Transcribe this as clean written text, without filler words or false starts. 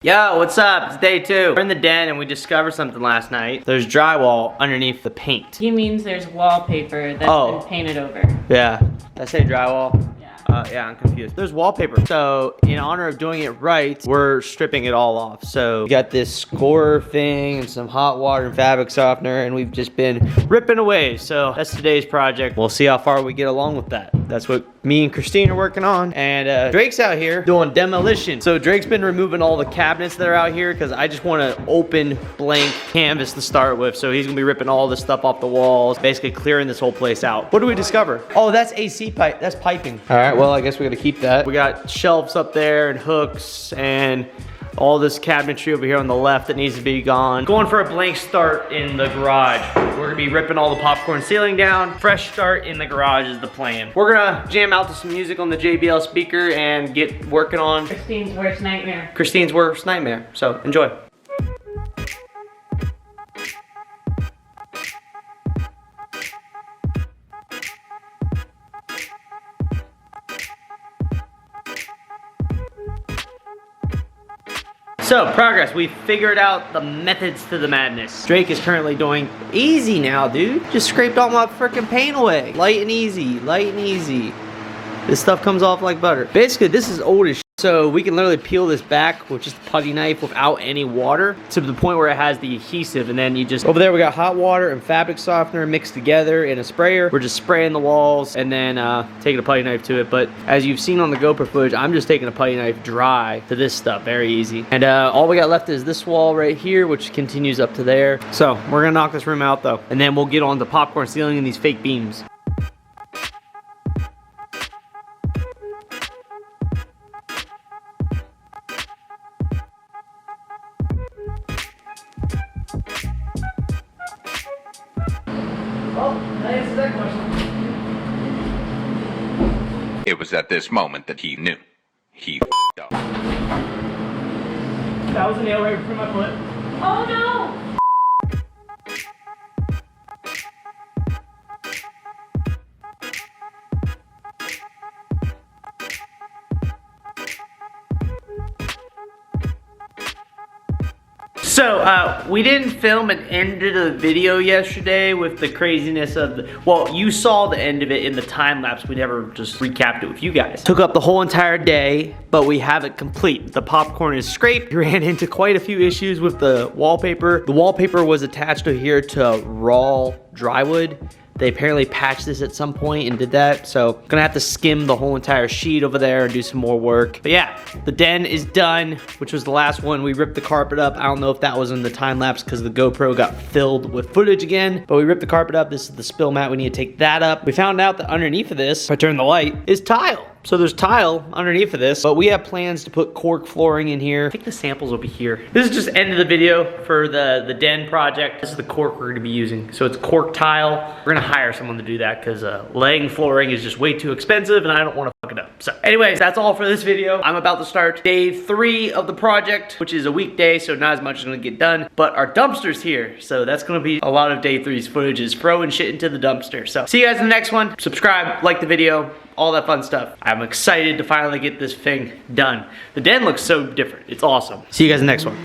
Yo, what's up? It's day 2. We're in the den and we discovered something last night. There's drywall underneath the paint. He means there's wallpaper that's been painted over. Yeah. Did I say drywall? Yeah. Yeah, I'm confused. There's wallpaper. So, in honor of doing it right, we're stripping it all off. So, we got this score thing and some hot water and fabric softener, and we've just been ripping away. So, that's today's project. We'll see how far we get along with that. That's what me and Christine are working on. And Drake's out here doing demolition. So, Drake's been removing all the cabinets that are out here because I just want to open blank canvas to start with. So, he's going to be ripping all this stuff off the walls, basically clearing this whole place out. What do we discover? Oh, that's AC pipe. That's piping. All right, well, I guess we got to keep that. We got shelves up there and hooks and all this cabinetry over here on the left that needs to be gone. Going for a blank start in the garage. We're gonna be ripping all the popcorn ceiling down. Fresh start in the garage is the plan. We're gonna jam out to some music on the JBL speaker and get working on Christine's worst nightmare. Christine's worst nightmare. So enjoy. So, progress. We figured out the methods to the madness. Drake is currently doing easy now, dude. Just scraped all my freaking paint away. Light and easy, light and easy. This stuff comes off like butter. Basically, this is old as shit. So we can literally peel this back with just a putty knife without any water to the point where it has the adhesive, and then you just, over there we got hot water and fabric softener mixed together in a sprayer. We're just spraying the walls and then taking a putty knife to it. But as you've seen on the GoPro footage, I'm just taking a putty knife dry to this stuff, very easy. And all we got left is this wall right here, which continues up to there. So we're gonna knock this room out though, and then we'll get on the popcorn ceiling and these fake beams. Oh, that answers that question. It was at this moment that he knew. He f***ed up. That was a nail right through my foot. Oh no! So, we didn't film an end of the video yesterday with the craziness of the, well, you saw the end of it in the time lapse. We never just recapped it with you guys. Took up the whole entire day, but we have it complete. The popcorn is scraped. We ran into quite a few issues with the wallpaper. The wallpaper was attached to here to raw drywood. They apparently patched this at some point and did that. So gonna have to skim the whole entire sheet over there and do some more work. But yeah, the den is done, which was the last one. We ripped the carpet up. I don't know if that was in the time lapse because the GoPro got filled with footage again, but we ripped the carpet up. This is the spill mat. We need to take that up. We found out that underneath of this, if I turn the light, is tile. So there's tile underneath of this, but we have plans to put cork flooring in here. I think the samples will be here. This is just end of the video for the den project. This is the cork we're gonna be using. So it's cork tile. We're gonna hire someone to do that because laying flooring is just way too expensive and I don't wanna fuck it up. So anyways, that's all for this video. I'm about to start day 3 of the project, which is a weekday, so not as much is gonna get done, but our dumpster's here. So that's gonna be a lot of day 3's footage is throwing shit into the dumpster. So see you guys in the next one. Subscribe, like the video, all that fun stuff. I'm excited to finally get this thing done. The den looks so different. It's awesome. See you guys in the next one.